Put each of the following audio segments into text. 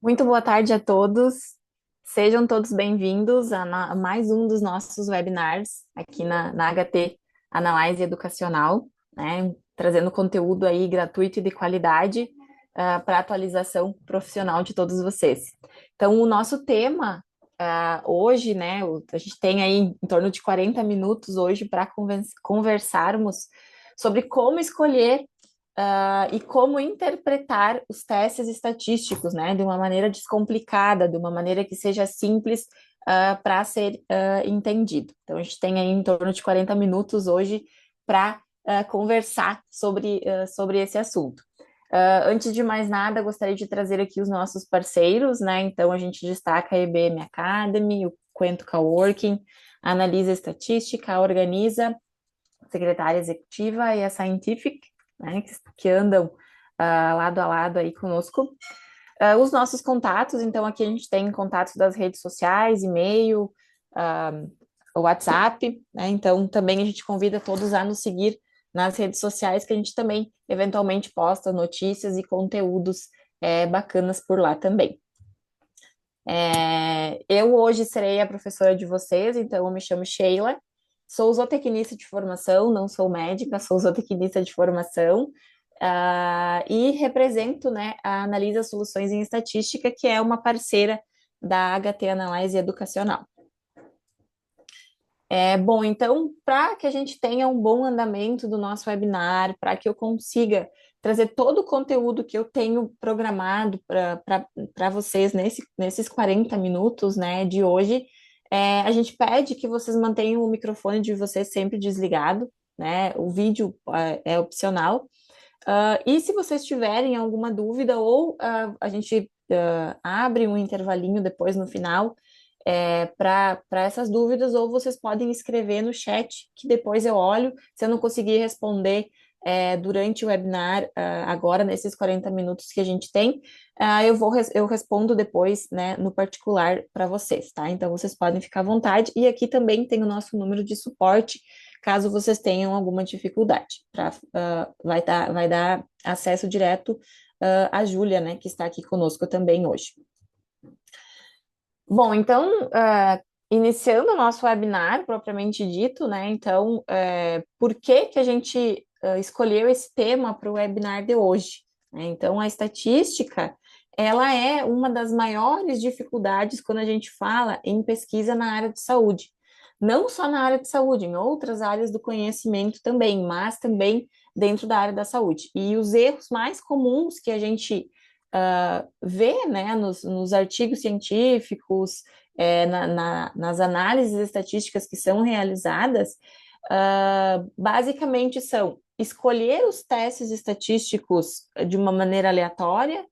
Muito boa tarde a todos. Sejam todos bem-vindos a mais um dos nossos webinars aqui na HT Análise Educacional, né? Trazendo conteúdo aí gratuito e de qualidade para atualização profissional de todos vocês. Então, o nosso tema hoje, né? A gente tem aí em torno de 40 minutos hoje para conversarmos sobre como escolher e como interpretar os testes estatísticos, né, de uma maneira descomplicada, de uma maneira que seja simples para ser entendido. Então, a gente tem aí em torno de 40 minutos hoje para conversar sobre esse assunto. Antes de mais nada, gostaria de trazer aqui os nossos parceiros, né? Então, a gente destaca a EBM Academy, o Quento Coworking, a Analisa Estatística, a Organiza, secretária executiva, e a Scientific, né, que andam lado a lado aí conosco. Os nossos contatos, então aqui a gente tem contatos das redes sociais, e-mail, WhatsApp, né? Então também a gente convida todos a nos seguir nas redes sociais, que a gente também eventualmente posta notícias e conteúdos bacanas por lá também. Eu hoje serei a professora de vocês, então eu me chamo Sheila, sou zootecnista de formação, não sou médica, sou zootecnista de formação, e represento, né, a Analisa Soluções em Estatística, que é uma parceira da HT Analyse Educacional. Bom, então, para que a gente tenha um bom andamento do nosso webinar, para que eu consiga trazer todo o conteúdo que eu tenho programado para vocês nesses 40 minutos, né, de hoje, a gente pede que vocês mantenham o microfone de vocês sempre desligado, né, o vídeo é opcional. E se vocês tiverem alguma dúvida, ou a gente abre um intervalinho depois no final para essas dúvidas, ou vocês podem escrever no chat, que depois eu olho. Se eu não conseguir responder durante o webinar, agora, nesses 40 minutos que a gente tem, eu respondo depois, né, no particular para vocês, tá? Então, vocês podem ficar à vontade. E aqui também tem o nosso número de suporte, caso vocês tenham alguma dificuldade. Vai dar acesso direto à Júlia, né, que está aqui conosco também hoje. Bom, então, iniciando o nosso webinar, propriamente dito, né? Então, por que que a gente escolheu esse tema para o webinar de hoje, né? Então, a estatística, ela é uma das maiores dificuldades quando a gente fala em pesquisa na área de saúde. Não só na área de saúde, em outras áreas do conhecimento também, mas também dentro da área da saúde. E os erros mais comuns que a gente vê, né, nos artigos científicos, nas análises estatísticas que são realizadas, basicamente são escolher os testes estatísticos de uma maneira aleatória,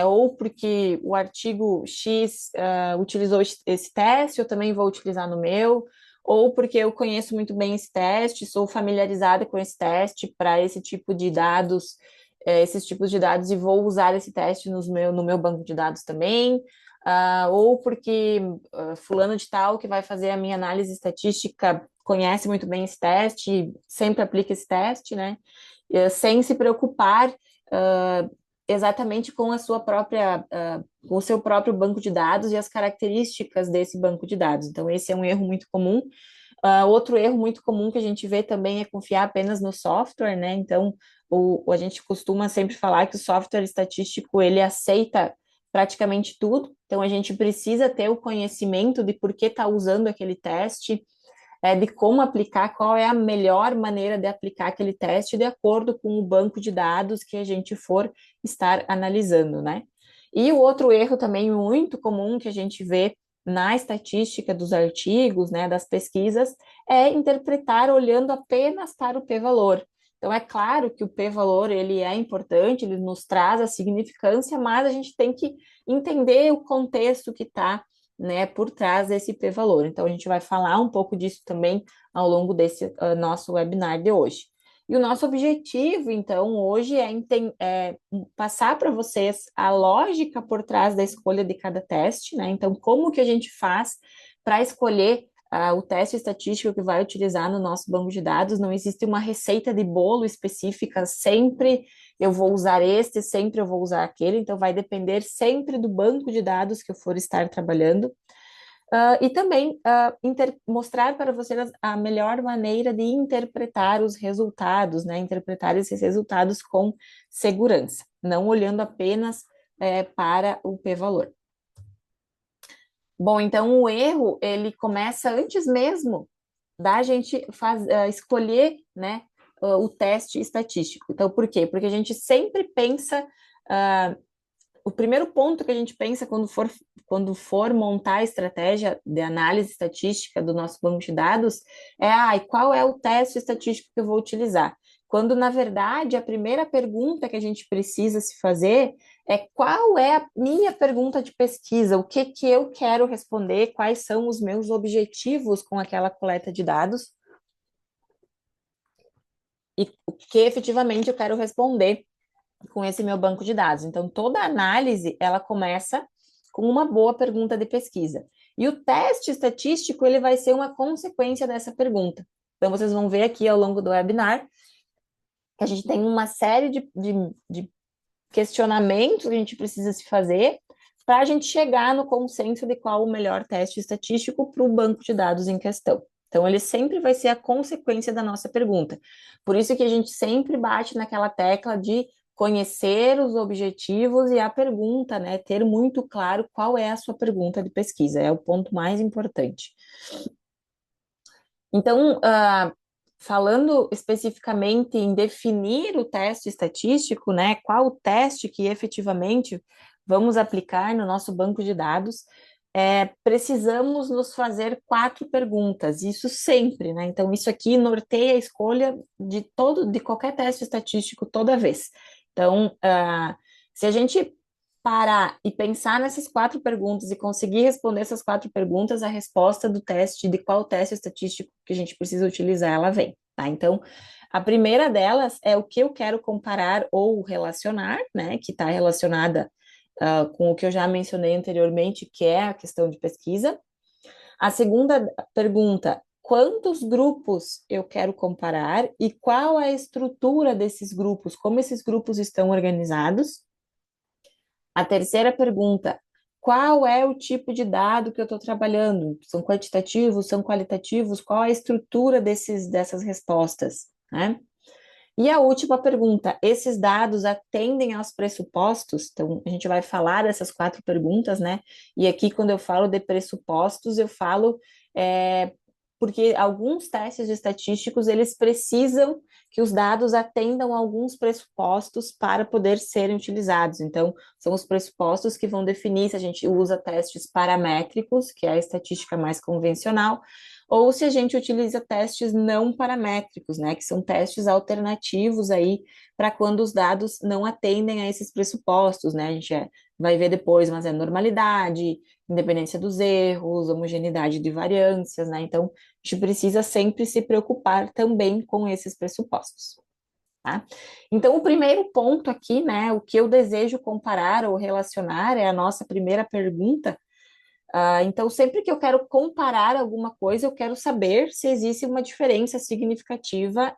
ou porque o artigo X utilizou esse teste, eu também vou utilizar no meu, ou porque eu conheço muito bem esse teste, sou familiarizada com esse teste para esse tipo de dados, esses tipos de dados, e vou usar esse teste no meu banco de dados também, ou porque fulano de tal que vai fazer a minha análise estatística conhece muito bem esse teste, sempre aplica esse teste, né? Sem se preocupar exatamente com a sua própria, com o seu próprio banco de dados e as características desse banco de dados. Então, esse é um erro muito comum. Outro erro muito comum que a gente vê também é confiar apenas no software, né? Então, a gente costuma sempre falar que o software estatístico, ele aceita praticamente tudo, então a gente precisa ter o conhecimento de por que está usando aquele teste, de como aplicar, qual é a melhor maneira de aplicar aquele teste de acordo com o banco de dados que a gente for estar analisando, né? E o outro erro também muito comum que a gente vê na estatística dos artigos, né, das pesquisas, é interpretar olhando apenas para o p-valor. Então, é claro que o p-valor, ele é importante, ele nos traz a significância, mas a gente tem que entender o contexto que está, né, por trás desse p-valor. Então, a gente vai falar um pouco disso também ao longo desse nosso webinar de hoje. E o nosso objetivo, então, hoje é passar para vocês a lógica por trás da escolha de cada teste, né? Então, como que a gente faz para escolher o teste estatístico que vai utilizar no nosso banco de dados, não existe uma receita de bolo específica, sempre eu vou usar este, sempre eu vou usar aquele, então vai depender sempre do banco de dados que eu for estar trabalhando. E também mostrar para vocês a melhor maneira de interpretar os resultados, né? Interpretar esses resultados com segurança, não olhando apenas para o p-valor. Bom, então o erro ele começa antes mesmo da gente escolher, né, o teste estatístico. Então, por quê? Porque a gente sempre pensa, o primeiro ponto que a gente pensa quando for montar a estratégia de análise estatística do nosso banco de dados e qual é o teste estatístico que eu vou utilizar? Quando, na verdade, a primeira pergunta que a gente precisa se fazer é qual é a minha pergunta de pesquisa, o que que eu quero responder, quais são os meus objetivos com aquela coleta de dados e o que efetivamente eu quero responder com esse meu banco de dados. Então, toda análise, ela começa com uma boa pergunta de pesquisa. E o teste estatístico, ele vai ser uma consequência dessa pergunta. Então, vocês vão ver aqui ao longo do webinar que a gente tem uma série de questionamentos que a gente precisa se fazer para a gente chegar no consenso de qual o melhor teste estatístico para o banco de dados em questão. Então, ele sempre vai ser a consequência da nossa pergunta. Por isso que a gente sempre bate naquela tecla de conhecer os objetivos e a pergunta, né? Ter muito claro qual é a sua pergunta de pesquisa, é o ponto mais importante. Então, falando especificamente em definir o teste estatístico, né? Qual o teste que efetivamente vamos aplicar no nosso banco de dados, precisamos nos fazer 4 perguntas, isso sempre, né? Então, isso aqui norteia a escolha de qualquer teste estatístico toda vez. Então, se a gente parar e pensar nessas 4 perguntas e conseguir responder essas 4 perguntas, a resposta do teste, de qual teste estatístico que a gente precisa utilizar, ela vem, tá? Então, a primeira delas é o que eu quero comparar ou relacionar, né? Que está relacionada com o que eu já mencionei anteriormente, que é a questão de pesquisa. A segunda pergunta, quantos grupos eu quero comparar e qual a estrutura desses grupos, como esses grupos estão organizados. A terceira pergunta, qual é o tipo de dado que eu estou trabalhando? São quantitativos, são qualitativos? Qual a estrutura dessas respostas, né? E a última pergunta, esses dados atendem aos pressupostos? Então, a gente vai falar dessas 4 perguntas, né? E aqui, quando eu falo de pressupostos, eu falo porque alguns testes estatísticos, eles precisam que os dados atendam a alguns pressupostos para poder serem utilizados. Então, são os pressupostos que vão definir se a gente usa testes paramétricos, que é a estatística mais convencional, ou se a gente utiliza testes não paramétricos, né, que são testes alternativos aí para quando os dados não atendem a esses pressupostos, né, a gente vai ver depois, mas é normalidade, independência dos erros, homogeneidade de variâncias, né, então a gente precisa sempre se preocupar também com esses pressupostos. Tá? Então, o primeiro ponto aqui, né, o que eu desejo comparar ou relacionar é a nossa primeira pergunta. Então, sempre que eu quero comparar alguma coisa, eu quero saber se existe uma diferença significativa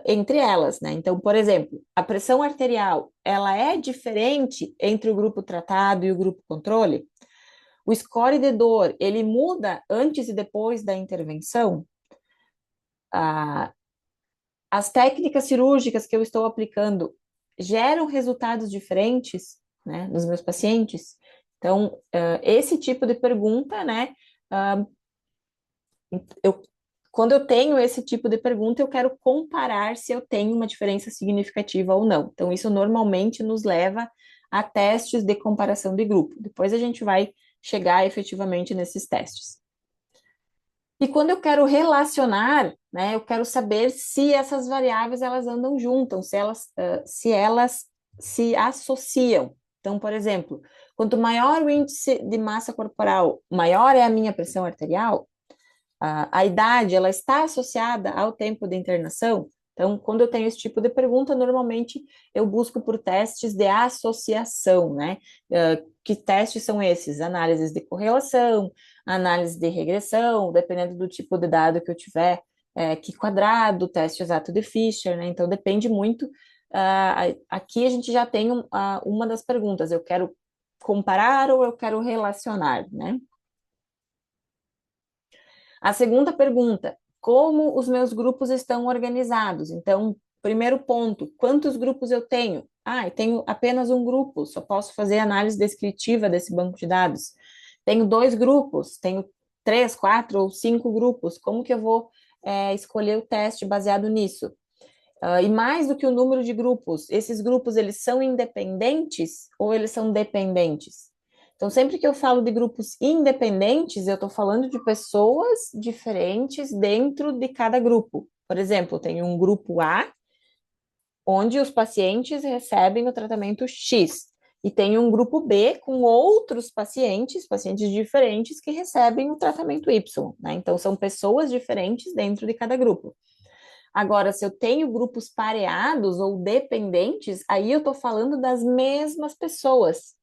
entre elas, né? Então, por exemplo, a pressão arterial, ela é diferente entre o grupo tratado e o grupo controle? O score de dor, ele muda antes e depois da intervenção? As técnicas cirúrgicas que eu estou aplicando geram resultados diferentes, né, nos meus pacientes? Então, esse tipo de pergunta, né, eu, quando eu tenho esse tipo de pergunta, eu quero comparar se eu tenho uma diferença significativa ou não. Então, isso normalmente nos leva a testes de comparação de grupo. Depois a gente vai chegar efetivamente nesses testes. E quando eu quero relacionar, né, eu quero saber se essas variáveis elas andam juntas, se elas se associam. Então, por exemplo, quanto maior o índice de massa corporal, maior é a minha pressão arterial, a idade ela está associada ao tempo de internação. Então, quando eu tenho esse tipo de pergunta, normalmente eu busco por testes de associação, né? Que testes são esses? Análises de correlação, análise de regressão, dependendo do tipo de dado que eu tiver, que quadrado, teste exato de Fisher, né? Então depende muito. Aqui a gente já tem uma das perguntas, eu quero comparar ou eu quero relacionar, né? A segunda pergunta, como os meus grupos estão organizados? Então, primeiro ponto, quantos grupos eu tenho? Ah, eu tenho apenas um grupo, só posso fazer análise descritiva desse banco de dados. Tenho dois grupos, tenho três, quatro ou cinco grupos. Como que eu vou escolher o teste baseado nisso? E mais do que o número de grupos, esses grupos eles são independentes ou eles são dependentes? Então, sempre que eu falo de grupos independentes, eu estou falando de pessoas diferentes dentro de cada grupo. Por exemplo, tem um grupo A, onde os pacientes recebem o tratamento X, e tem um grupo B com outros pacientes, pacientes diferentes, que recebem o tratamento Y, né? Então, são pessoas diferentes dentro de cada grupo. Agora, se eu tenho grupos pareados ou dependentes, aí eu estou falando das mesmas pessoas,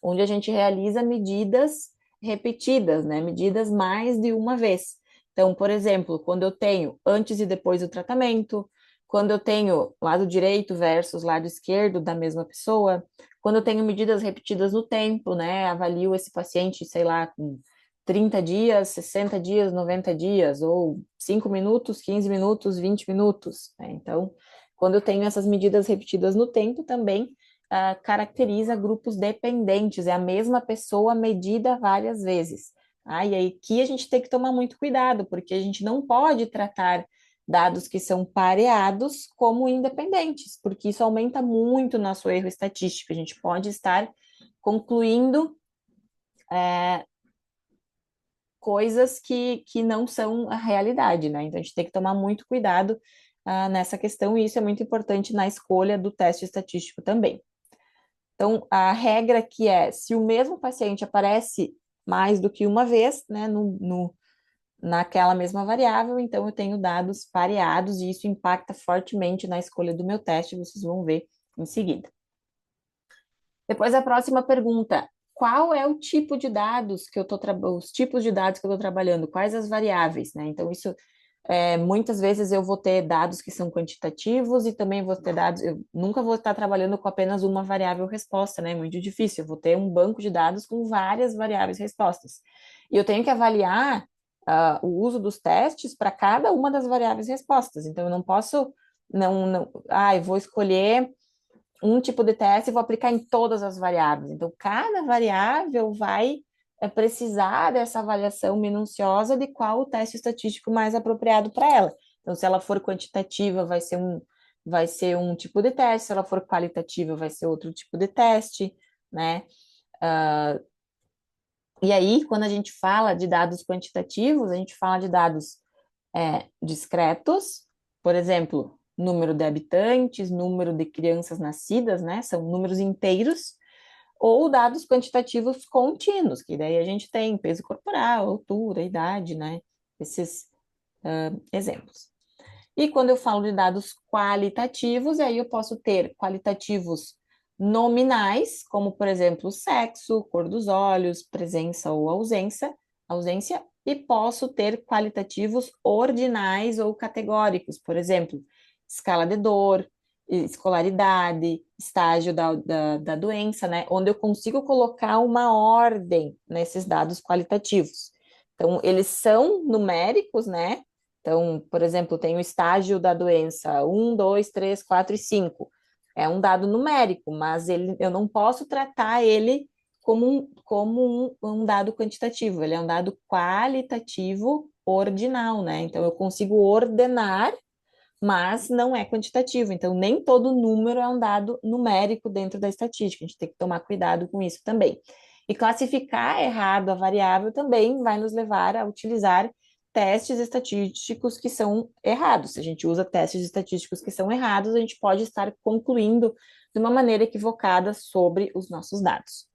onde a gente realiza medidas repetidas, né? Medidas mais de uma vez. Então, por exemplo, quando eu tenho antes e depois do tratamento, quando eu tenho lado direito versus lado esquerdo da mesma pessoa, quando eu tenho medidas repetidas no tempo, né? Avalio esse paciente, sei lá, com 30 dias, 60 dias, 90 dias, ou 5 minutos, 15 minutos, 20 minutos, né? Então, quando eu tenho essas medidas repetidas no tempo, também caracteriza grupos dependentes, é a mesma pessoa medida várias vezes. E aí aqui a gente tem que tomar muito cuidado, porque a gente não pode tratar dados que são pareados como independentes, porque isso aumenta muito nosso erro estatístico. A gente pode estar concluindo coisas que não são a realidade, né? Então a gente tem que tomar muito cuidado nessa questão, e isso é muito importante na escolha do teste estatístico também. Então, a regra que é, se o mesmo paciente aparece mais do que uma vez, né, naquela mesma variável, então eu tenho dados pareados e isso impacta fortemente na escolha do meu teste, vocês vão ver em seguida. Depois a próxima pergunta, qual é o tipo de dados que eu estou os tipos de dados que eu estou trabalhando, quais as variáveis, né? Então, isso muitas vezes eu vou ter dados que são quantitativos e também vou ter dados, eu nunca vou estar trabalhando com apenas uma variável resposta, né? É muito difícil, eu vou ter um banco de dados com várias variáveis respostas. E eu tenho que avaliar o uso dos testes para cada uma das variáveis respostas. Então, eu não posso, eu vou escolher um tipo de teste e vou aplicar em todas as variáveis. Então, cada variável vai precisar dessa avaliação minuciosa de qual o teste estatístico mais apropriado para ela. Então, se ela for quantitativa, vai ser um tipo de teste, se ela for qualitativa, vai ser outro tipo de teste, né? E aí, quando a gente fala de dados quantitativos, a gente fala de dados discretos, por exemplo, número de habitantes, número de crianças nascidas, né? São números inteiros, ou dados quantitativos contínuos, que daí a gente tem peso corporal, altura, idade, né? Esses exemplos. E quando eu falo de dados qualitativos, aí eu posso ter qualitativos nominais, como por exemplo, sexo, cor dos olhos, presença ou ausência, e posso ter qualitativos ordinais ou categóricos, por exemplo, escala de dor, escolaridade, estágio da doença, né? Onde eu consigo colocar uma ordem nesses dados qualitativos. Então, eles são numéricos, né? Então, por exemplo, tem o estágio da doença 1, 2, 3, 4 e 5. É um dado numérico, mas eu não posso tratar ele como um dado quantitativo, ele é um dado qualitativo ordinal, né? Então, eu consigo ordenar, mas não é quantitativo. Então, nem todo número é um dado numérico dentro da estatística, a gente tem que tomar cuidado com isso também. E classificar errado a variável também vai nos levar a utilizar testes estatísticos que são errados. Se a gente usa testes estatísticos que são errados, a gente pode estar concluindo de uma maneira equivocada sobre os nossos dados.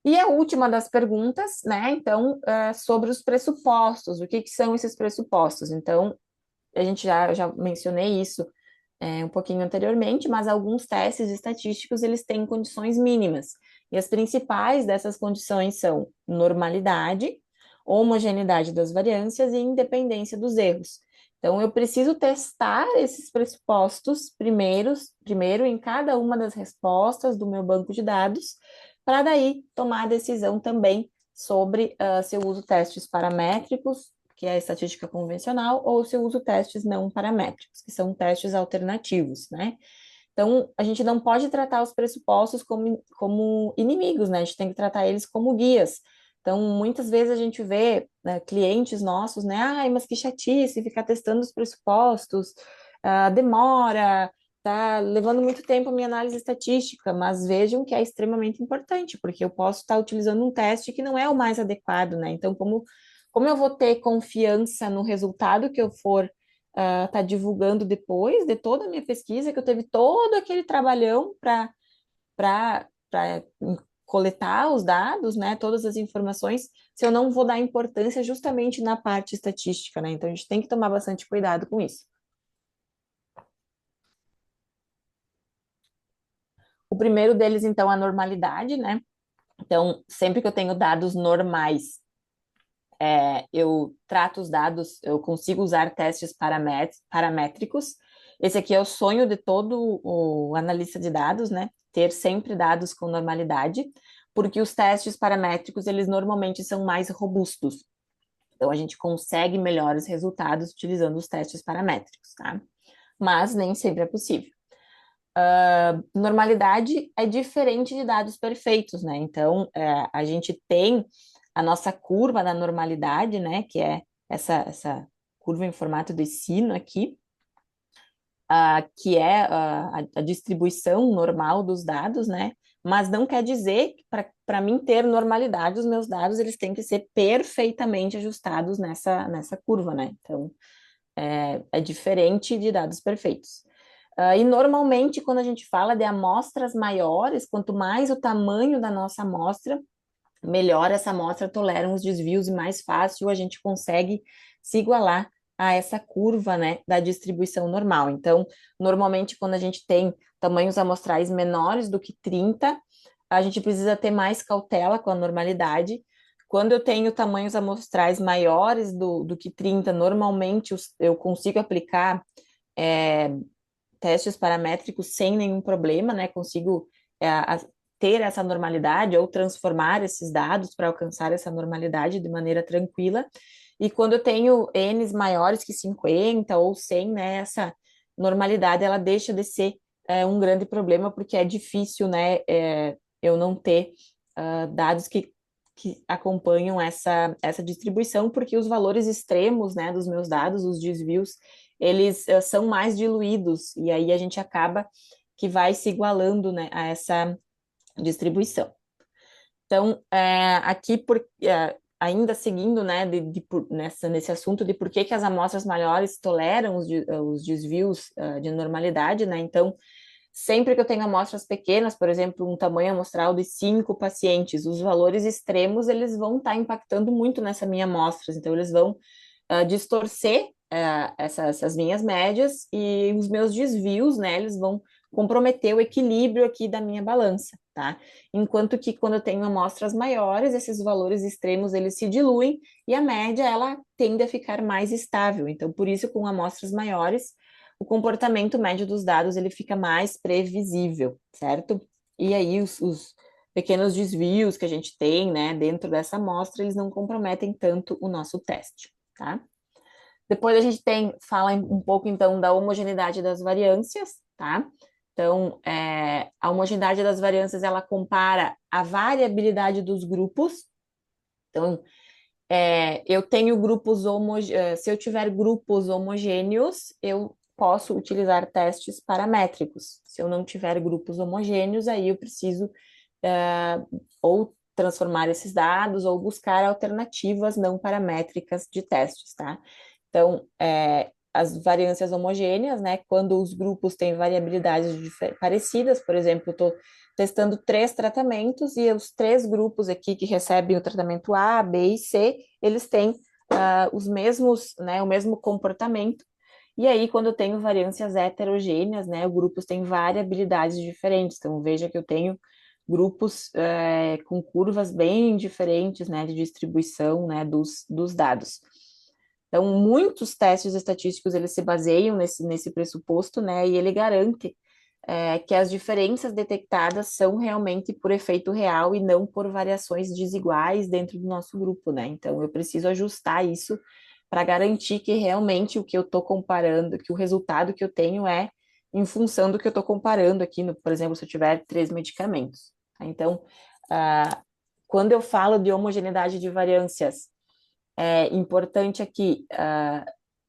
E a última das perguntas, né? Então, sobre os pressupostos, o que são esses pressupostos? Então, a gente já mencionei isso um pouquinho anteriormente, mas alguns testes estatísticos eles têm condições mínimas. E as principais dessas condições são normalidade, homogeneidade das variâncias e independência dos erros. Então, eu preciso testar esses pressupostos primeiro em cada uma das respostas do meu banco de dados, para daí tomar a decisão também sobre se eu uso testes paramétricos, que é a estatística convencional, ou se eu uso testes não paramétricos, que são testes alternativos, né? Então, a gente não pode tratar os pressupostos como inimigos, né? A gente tem que tratar eles como guias. Então, muitas vezes a gente vê, né, clientes nossos, né? Ai, mas que chatice ficar testando os pressupostos, demora, tá levando muito tempo a minha análise estatística, mas vejam que é extremamente importante, porque eu posso estar utilizando um teste que não é o mais adequado, né? Então, como eu vou ter confiança no resultado que eu for tá divulgando depois de toda a minha pesquisa, que eu teve todo aquele trabalhão para coletar os dados, né, todas as informações, se eu não vou dar importância justamente na parte estatística, né? Então a gente tem que tomar bastante cuidado com isso. O primeiro deles, então, é a normalidade, né? Então, sempre que eu tenho dados normais, eu trato os dados, eu consigo usar testes paramétricos. Esse aqui é o sonho de todo o analista de dados, né? Ter sempre dados com normalidade, porque os testes paramétricos, eles normalmente são mais robustos. Então, a gente consegue melhores resultados utilizando os testes paramétricos, tá? Mas nem sempre é possível. Normalidade é diferente de dados perfeitos, né? Então, a gente tem a nossa curva da normalidade, né? Que é essa curva em formato de sino aqui, que é a distribuição normal dos dados, né? Mas não quer dizer que para mim ter normalidade, os meus dados eles têm que ser perfeitamente ajustados nessa curva, né? Então, é diferente de dados perfeitos. E normalmente, quando a gente fala de amostras maiores, quanto mais o tamanho da nossa amostra, melhor essa amostra tolera os desvios e mais fácil a gente consegue se igualar a essa curva, né, da distribuição normal. Então, normalmente, quando a gente tem tamanhos amostrais menores do que 30, a gente precisa ter mais cautela com a normalidade. Quando eu tenho tamanhos amostrais maiores do que 30, normalmente eu consigo aplicar é, testes paramétricos sem nenhum problema, né? Consigo ter essa normalidade ou transformar esses dados para alcançar essa normalidade de maneira tranquila. E quando eu tenho N's maiores que 50 ou 100, né? Essa normalidade, ela deixa de ser um grande problema, porque é difícil, né? Eu não ter dados que acompanham essa distribuição, porque os valores extremos, né, dos meus dados, os desvios, eles são mais diluídos, e aí a gente acaba que vai se igualando, né, a essa distribuição. Então, ainda seguindo, né, nesse assunto de por que as amostras maiores toleram os desvios de normalidade, né, então, sempre que eu tenho amostras pequenas, por exemplo, um tamanho amostral de 5 pacientes, os valores extremos, eles vão estar impactando muito nessa minha amostra, então eles vão distorcer essas minhas médias e os meus desvios, né, eles vão comprometer o equilíbrio aqui da minha balança, tá? Enquanto que quando eu tenho amostras maiores, esses valores extremos, eles se diluem e a média, ela tende a ficar mais estável. Então, por isso, com amostras maiores, o comportamento médio dos dados, ele fica mais previsível, certo? E aí, os pequenos desvios que a gente tem, né, dentro dessa amostra, eles não comprometem tanto o nosso teste, tá? Depois a gente fala um pouco então da homogeneidade das variâncias, tá? Então, a homogeneidade das variâncias ela compara a variabilidade dos grupos. Então, eu tenho se eu tiver grupos homogêneos, eu posso utilizar testes paramétricos. Se eu não tiver grupos homogêneos, aí eu preciso ou transformar esses dados ou buscar alternativas não paramétricas de testes, tá? Então, as variâncias homogêneas, né? Quando os grupos têm variabilidades parecidas, por exemplo, eu estou testando 3 tratamentos e os 3 grupos aqui que recebem o tratamento A, B e C, eles têm os mesmos, né? O mesmo comportamento. E aí, quando eu tenho variâncias heterogêneas, né? Os grupos têm variabilidades diferentes. Então, veja que eu tenho grupos com curvas bem diferentes, né, de distribuição, né, dos dados. Então, muitos testes estatísticos, eles se baseiam nesse pressuposto, né, e ele garante que as diferenças detectadas são realmente por efeito real e não por variações desiguais dentro do nosso grupo, né? Então, eu preciso ajustar isso para garantir que realmente o que eu estou comparando, que o resultado que eu tenho é em função do que eu estou comparando aqui, por exemplo, se eu tiver 3 medicamentos. Tá? Então, quando eu falo de homogeneidade de variâncias, é importante aqui,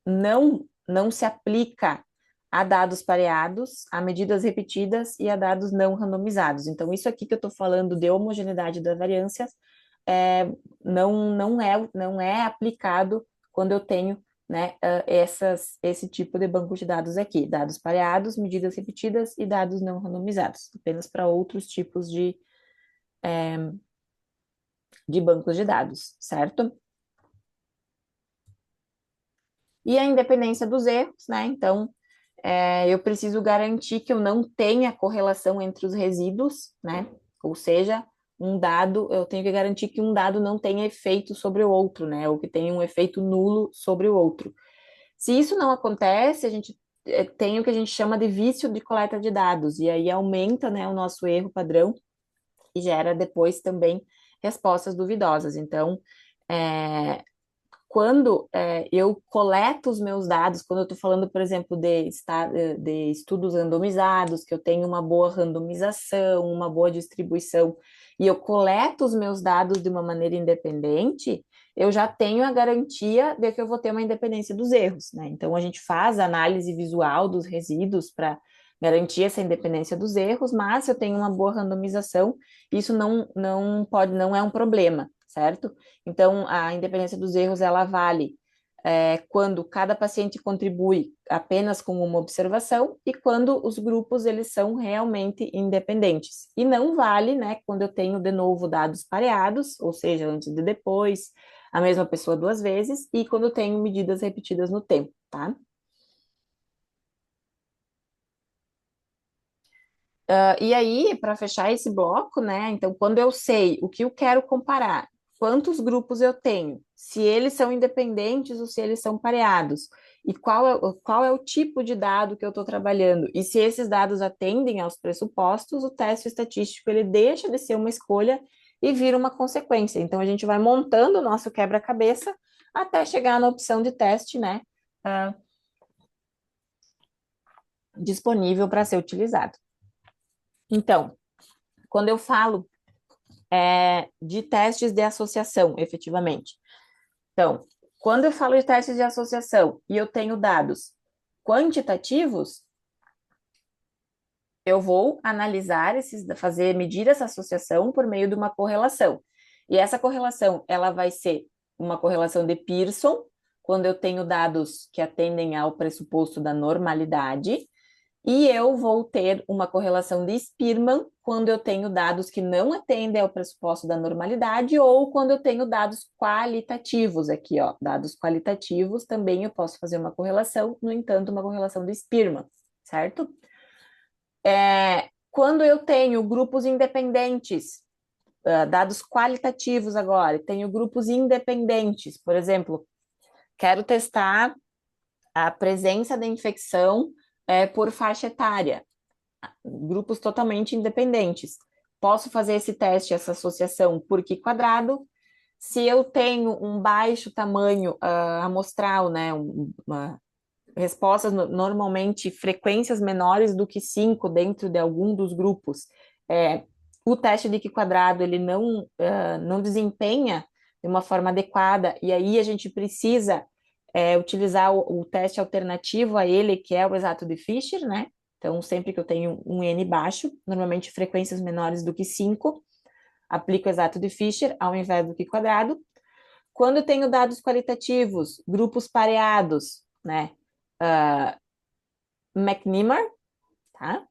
não se aplica a dados pareados, a medidas repetidas e a dados não randomizados. Então, isso aqui que eu estou falando de homogeneidade das variâncias é, não é aplicado quando eu tenho, né, esse tipo de banco de dados aqui, dados pareados, medidas repetidas e dados não randomizados, apenas para outros tipos de bancos de dados, certo? E a independência dos erros, né? Então, eu preciso garantir que eu não tenha correlação entre os resíduos, né? Ou seja, eu tenho que garantir que um dado não tenha efeito sobre o outro, né? Ou que tenha um efeito nulo sobre o outro. Se isso não acontece, a gente tem o que a gente chama de vício de coleta de dados, e aí aumenta, né, o nosso erro padrão e gera depois também respostas duvidosas. Então, é, quando eu coleto os meus dados, quando eu estou falando, por exemplo, de estudos randomizados, que eu tenho uma boa randomização, uma boa distribuição, e eu coleto os meus dados de uma maneira independente, eu já tenho a garantia de que eu vou ter uma independência dos erros, né? Então, a gente faz a análise visual dos resíduos para garantir essa independência dos erros, mas se eu tenho uma boa randomização, isso não é um problema, certo? Então, a independência dos erros, ela vale quando cada paciente contribui apenas com uma observação e quando os grupos, eles são realmente independentes. E não vale, né, quando eu tenho, de novo, dados pareados, ou seja, antes e depois, a mesma pessoa 2 vezes, e quando eu tenho medidas repetidas no tempo, tá? E aí, para fechar esse bloco, né? Então, quando eu sei o que eu quero comparar, quantos grupos eu tenho, se eles são independentes ou se eles são pareados, e qual é o tipo de dado que eu estou trabalhando, e se esses dados atendem aos pressupostos, o teste estatístico ele deixa de ser uma escolha e vira uma consequência. Então, a gente vai montando o nosso quebra-cabeça até chegar na opção de teste, né? ah, Disponível para ser utilizado. Então, quando eu falo de testes de associação, efetivamente. Então, quando eu falo de testes de associação e eu tenho dados quantitativos, eu vou medir essa associação por meio de uma correlação. E essa correlação, ela vai ser uma correlação de Pearson, quando eu tenho dados que atendem ao pressuposto da normalidade, e eu vou ter uma correlação de Spearman quando eu tenho dados que não atendem ao pressuposto da normalidade ou quando eu tenho dados qualitativos aqui, ó. Dados qualitativos também eu posso fazer uma correlação, no entanto, uma correlação de Spearman, certo? Quando eu tenho grupos independentes, dados qualitativos agora, tenho grupos independentes, por exemplo, quero testar a presença da infecção por faixa etária, grupos totalmente independentes. Posso fazer esse teste, essa associação por Q quadrado. Se eu tenho um baixo tamanho amostral, né, respostas normalmente frequências menores do que 5 dentro de algum dos grupos, o teste de Q quadrado ele não desempenha de uma forma adequada, e aí a gente precisa utilizar o teste alternativo a ele, que é o exato de Fisher, né? Então, sempre que eu tenho um N baixo, normalmente frequências menores do que 5, aplico o exato de Fisher ao invés do Q quadrado. Quando eu tenho dados qualitativos, grupos pareados, né? McNemar, tá?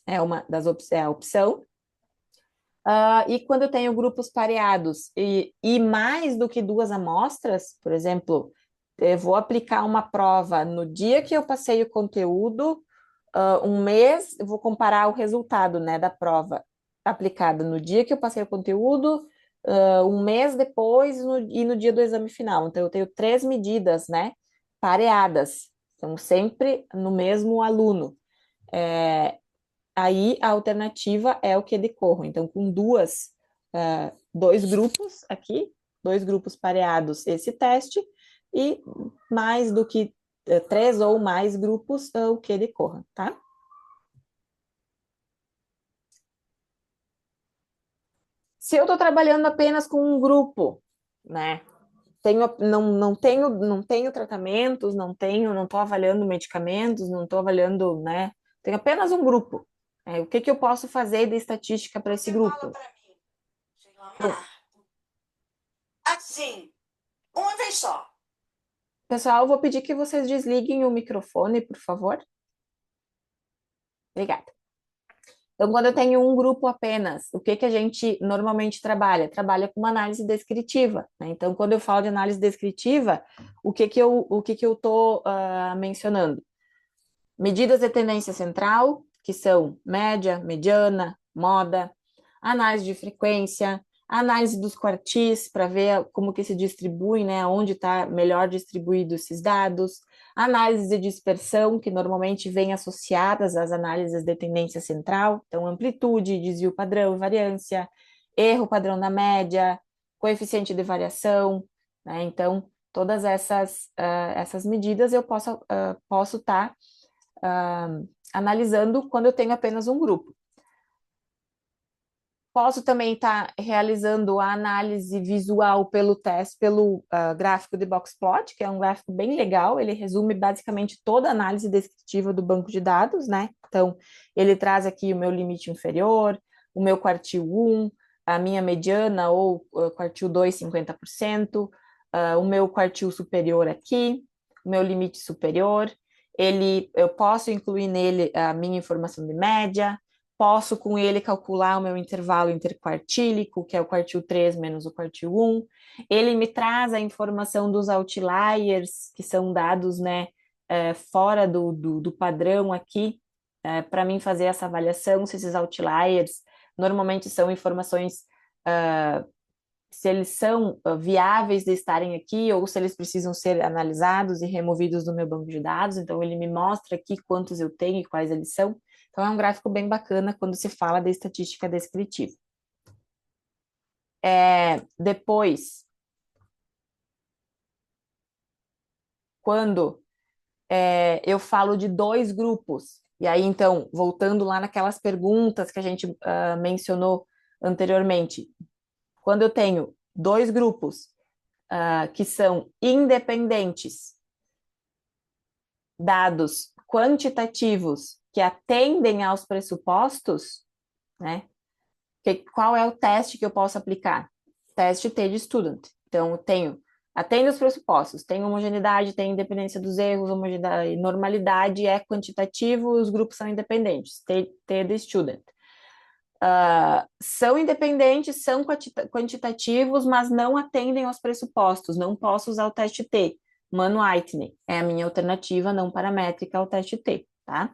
É a opção. E quando eu tenho grupos pareados e mais do que 2 amostras, por exemplo, eu vou aplicar uma prova no dia que eu passei o conteúdo, um mês, eu vou comparar o resultado, né, da prova. aplicada no dia que eu passei o conteúdo, um mês depois e no dia do exame final. Então, eu tenho três medidas, né, pareadas, então sempre no mesmo aluno. Aí a alternativa é o que decorro. Então, com dois grupos aqui, dois grupos pareados, esse teste, e mais do que três ou mais grupos, o que decorra, tá? Se eu estou trabalhando apenas com um grupo, né? Não tenho tratamentos, não estou avaliando medicamentos, não estou avaliando, né? Tenho apenas um grupo. O que que eu posso fazer de estatística para esse grupo? Assim, uma vez só. Pessoal, eu vou pedir que vocês desliguem o microfone, por favor. Obrigada. Então, quando eu tenho um grupo apenas, o que que a gente normalmente trabalha? Trabalha com uma análise descritiva, né? Então, quando eu falo de análise descritiva, o que que eu estou mencionando? Medidas de tendência central, que são média, mediana, moda, análise de frequência, análise dos quartis para ver como que se distribui, né, onde está melhor distribuído esses dados, análise de dispersão, que normalmente vem associadas às análises de tendência central, então amplitude, desvio padrão, variância, erro padrão da média, coeficiente de variação, né, então todas essas medidas eu posso estar analisando quando eu tenho apenas um grupo. Posso também estar realizando a análise visual pelo teste, pelo gráfico de Boxplot, que é um gráfico bem legal, ele resume basicamente toda a análise descritiva do banco de dados, né? Então, ele traz aqui o meu limite inferior, o meu quartil 1, a minha mediana ou quartil 2, 50%, o meu quartil superior aqui, o meu limite superior, eu posso incluir nele a minha informação de média, posso com ele calcular o meu intervalo interquartílico, que é o quartil 3 menos o quartil 1. Ele me traz a informação dos outliers, que são dados, né, fora do padrão aqui, para mim fazer essa avaliação, se esses outliers normalmente são informações, se eles são viáveis de estarem aqui ou se eles precisam ser analisados e removidos do meu banco de dados. Então, ele me mostra aqui quantos eu tenho e quais eles são. Então, é um gráfico bem bacana quando se fala de estatística descritiva. Depois, quando eu falo de dois grupos, e aí, então, voltando lá naquelas perguntas que a gente mencionou anteriormente, quando eu tenho dois grupos que são independentes, dados quantitativos que atendem aos pressupostos, né? Qual é o teste que eu posso aplicar? Teste T de Student. Então, eu tenho, atende os pressupostos, tem homogeneidade, tem independência dos erros, homogeneidade, normalidade é quantitativo, os grupos são independentes, T de Student. São independentes, são quantitativos, mas não atendem aos pressupostos, não posso usar o teste T. Mano Whitney é a minha alternativa não paramétrica ao teste T, tá?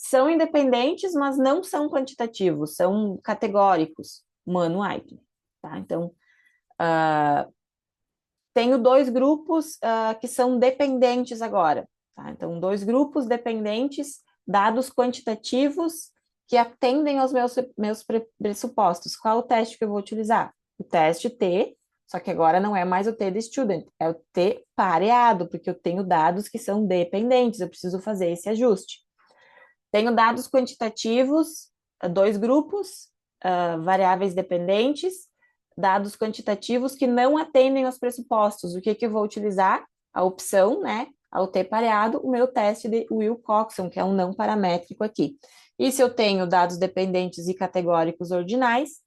São independentes, mas não são quantitativos, são categóricos. Mano Whitney, tá? Então, tenho dois grupos que são dependentes agora, tá? Então, dois grupos dependentes, dados quantitativos que atendem aos meus pressupostos. Qual é o teste que eu vou utilizar? O teste T, só que agora não é mais o T de student, é o T pareado, porque eu tenho dados que são dependentes, eu preciso fazer esse ajuste. Tenho dados quantitativos, dois grupos, variáveis dependentes, dados quantitativos que não atendem aos pressupostos. O que que eu vou utilizar? A opção, né? Ao T pareado, o meu teste de Wilcoxon, que é um não paramétrico aqui. E se eu tenho dados dependentes e categóricos ordinais,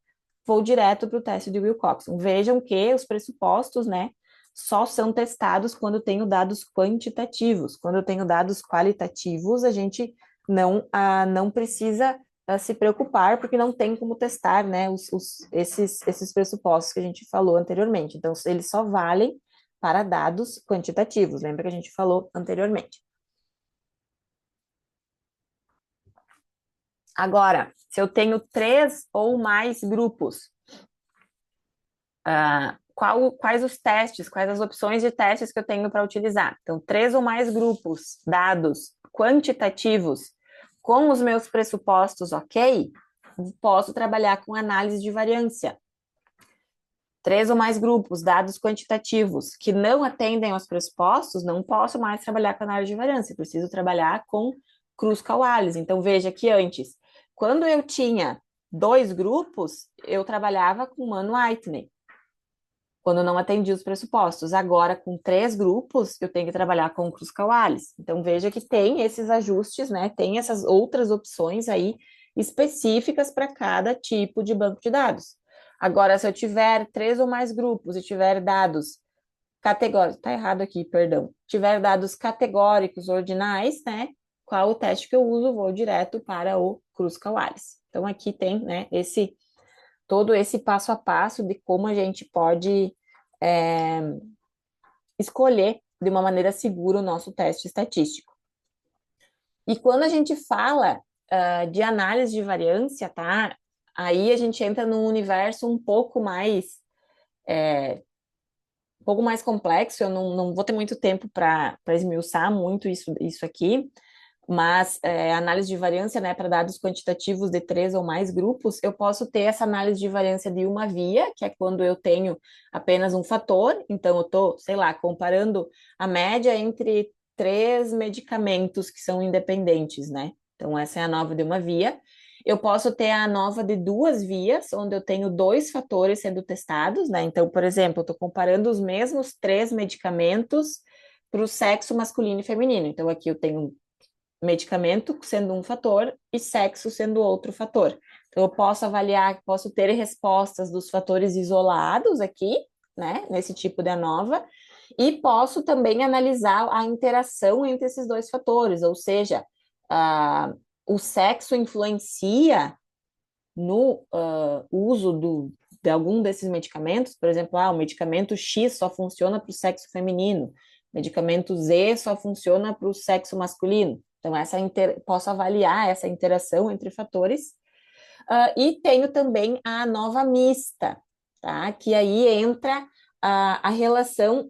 vou direto para o teste de Wilcoxon. Vejam que os pressupostos, né, só são testados quando eu tenho dados quantitativos. Quando eu tenho dados qualitativos, a gente não precisa se preocupar, porque não tem como testar, né, esses pressupostos que a gente falou anteriormente. Então, eles só valem para dados quantitativos, lembra que a gente falou anteriormente. Agora, se eu tenho 3 ou mais grupos, quais os testes, quais as opções de testes que eu tenho para utilizar? Então, 3 ou mais grupos, dados quantitativos, com os meus pressupostos ok, posso trabalhar com análise de variância. 3 ou mais grupos, dados quantitativos, que não atendem aos pressupostos, não posso mais trabalhar com análise de variância, preciso trabalhar com Kruskal-Wallis. Então, veja que antes, quando eu tinha 2 grupos, eu trabalhava com Mann-Whitney, quando não atendia os pressupostos. Agora, com 3 grupos, eu tenho que trabalhar com Kruskal-Wallis. Então, veja que tem esses ajustes, né? Tem essas outras opções aí específicas para cada tipo de banco de dados. Agora, se eu tiver 3 ou mais grupos e tiver dados categóricos, tá errado aqui, perdão. Tiver dados categóricos ordinais, né? Qual o teste que eu uso? Vou direto para o Kruskal-Wallis. Então, aqui tem, né, todo esse passo a passo de como a gente pode escolher de uma maneira segura o nosso teste estatístico. E quando a gente fala de análise de variância, tá? Aí a gente entra num universo um pouco mais complexo. Eu não vou ter muito tempo para esmiuçar muito isso aqui, mas análise de variância, né, para dados quantitativos de 3 ou mais grupos, eu posso ter essa análise de variância de uma via, que é quando eu tenho apenas um fator, então eu estou, sei lá, comparando a média entre 3 medicamentos que são independentes, né? Então, essa é a nova de uma via. Eu posso ter a nova de 2 vias, onde eu tenho 2 fatores sendo testados, né? Então, por exemplo, eu estou comparando os mesmos 3 medicamentos para o sexo masculino e feminino. Então, aqui eu tenho medicamento sendo um fator e sexo sendo outro fator. Então, eu posso avaliar, posso ter respostas dos fatores isolados aqui, né, nesse tipo de ANOVA, e posso também analisar a interação entre esses 2 fatores, ou seja, o sexo influencia no uso de algum desses medicamentos, por exemplo, o medicamento X só funciona para o sexo feminino, medicamento Z só funciona para o sexo masculino. Então, posso avaliar essa interação entre fatores. E tenho também a nova mista, tá? Que aí entra a relação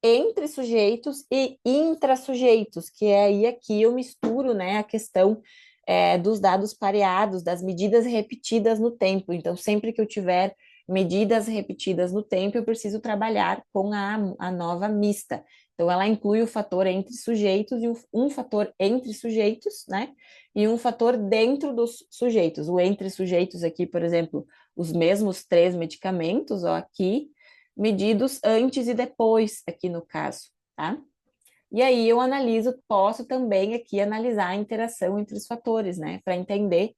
entre sujeitos e intrasujeitos, que é aí aqui eu misturo, né, a questão dos dados pareados, das medidas repetidas no tempo. Então, sempre que eu tiver medidas repetidas no tempo, eu preciso trabalhar com a nova mista. Então, ela inclui o fator entre sujeitos e um fator entre sujeitos, né? E um fator dentro dos sujeitos. O entre sujeitos aqui, por exemplo, os mesmos 3 medicamentos, ó, aqui, medidos antes e depois, aqui no caso, tá? E aí eu posso também aqui analisar a interação entre os fatores, né, para entender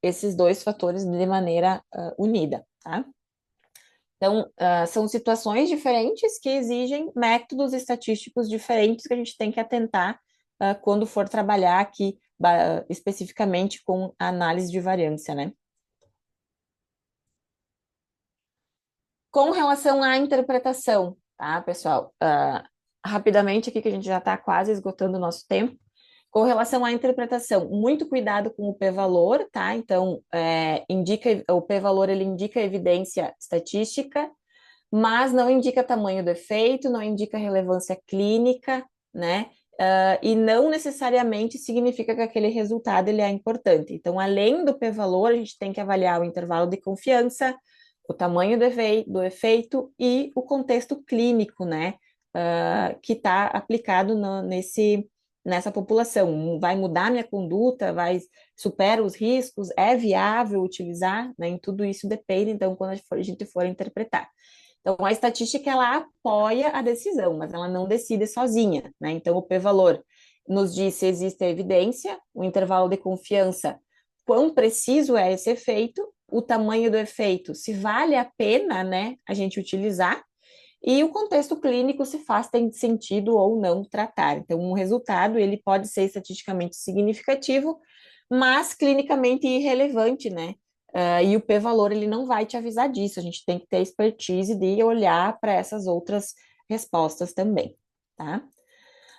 esses 2 fatores de maneira unida, tá? Então, são situações diferentes que exigem métodos estatísticos diferentes que a gente tem que atentar quando for trabalhar aqui especificamente com a análise de variância, né? Com relação à interpretação, tá, pessoal? Rapidamente aqui, que a gente já está quase esgotando o nosso tempo. Com relação à interpretação, muito cuidado com o p-valor, tá? Então, o p-valor ele indica evidência estatística, mas não indica tamanho do efeito, não indica relevância clínica, né? E não necessariamente significa que aquele resultado ele é importante. Então, além do p-valor, a gente tem que avaliar o intervalo de confiança, o tamanho do efeito e o contexto clínico, né? Que está aplicado nessa população. Vai mudar minha conduta? Supera os riscos? É viável utilizar? Né? Em tudo isso depende, então, quando a gente for interpretar. Então, a estatística, ela apoia a decisão, mas ela não decide sozinha, né? Então, o p-valor nos diz se existe evidência, o intervalo de confiança, quão preciso é esse efeito, o tamanho do efeito, se vale a pena, né, a gente utilizar, e o contexto clínico se tem sentido ou não tratar. Então, um resultado, ele pode ser estatisticamente significativo, mas clinicamente irrelevante, né? E o p-valor, ele não vai te avisar disso, a gente tem que ter expertise de olhar para essas outras respostas também, tá?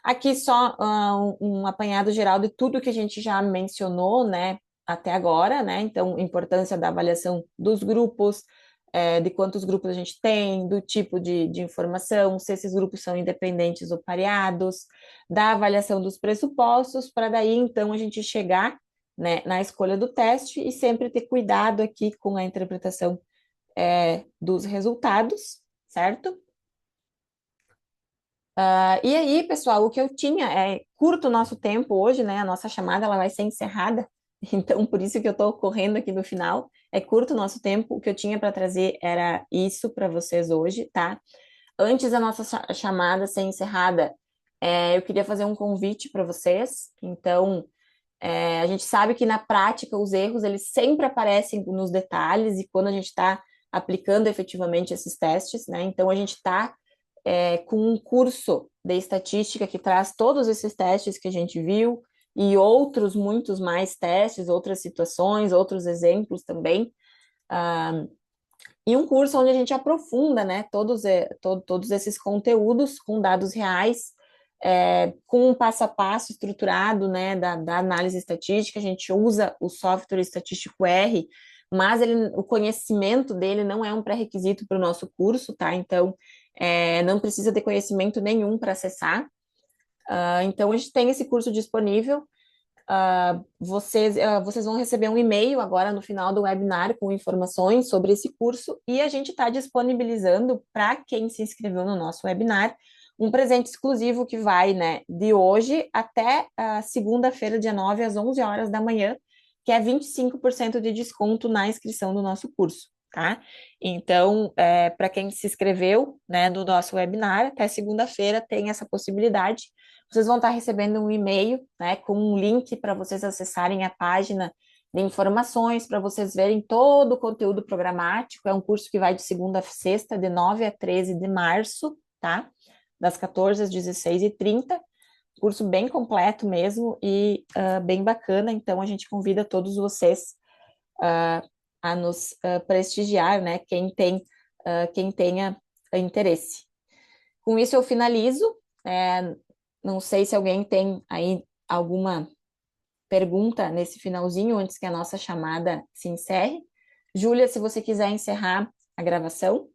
Aqui só um apanhado geral de tudo que a gente já mencionou, né, até agora, né? Então, importância da avaliação dos grupos, de quantos grupos a gente tem, do tipo de informação, se esses grupos são independentes ou pareados, da avaliação dos pressupostos, para daí então a gente chegar, né, na escolha do teste e sempre ter cuidado aqui com a interpretação dos resultados, certo? E aí, pessoal, o que eu tinha é curto o nosso tempo hoje, né? A nossa chamada ela vai ser encerrada, então por isso que eu estou correndo aqui no final. É curto o nosso tempo. O que eu tinha para trazer era isso para vocês hoje, tá? Antes da nossa chamada ser encerrada, eu queria fazer um convite para vocês. Então, a gente sabe que na prática os erros eles sempre aparecem nos detalhes e quando a gente está aplicando efetivamente esses testes, né? Então a gente está com um curso de estatística que traz todos esses testes que a gente viu e outros, muitos mais testes, outras situações, outros exemplos também. E um curso onde a gente aprofunda, né, todos esses conteúdos com dados reais, com um passo a passo estruturado, né, da análise estatística. A gente usa o software estatístico R, mas o conhecimento dele não é um pré-requisito para o nosso curso, tá? Então, não precisa ter conhecimento nenhum para acessar. Então, a gente tem esse curso disponível. Vocês vão receber um e-mail agora no final do webinar com informações sobre esse curso e a gente está disponibilizando para quem se inscreveu no nosso webinar um presente exclusivo que vai, né, de hoje até segunda-feira, dia 9, às 11 horas da manhã, que é 25% de desconto na inscrição do nosso curso, tá? Então, para quem se inscreveu, né, no nosso webinar, até segunda-feira tem essa possibilidade. Vocês vão estar recebendo um e-mail, né, com um link para vocês acessarem a página de informações, para vocês verem todo o conteúdo programático. É um curso que vai de segunda a sexta, de 9 a 13 de março, tá? Das 14 às 16h30. Curso bem completo mesmo e bem bacana. Então, a gente convida todos vocês a nos prestigiar, né? Quem tenha interesse. Com isso, eu finalizo. Não sei se alguém tem aí alguma pergunta nesse finalzinho, antes que a nossa chamada se encerre. Júlia, se você quiser encerrar a gravação.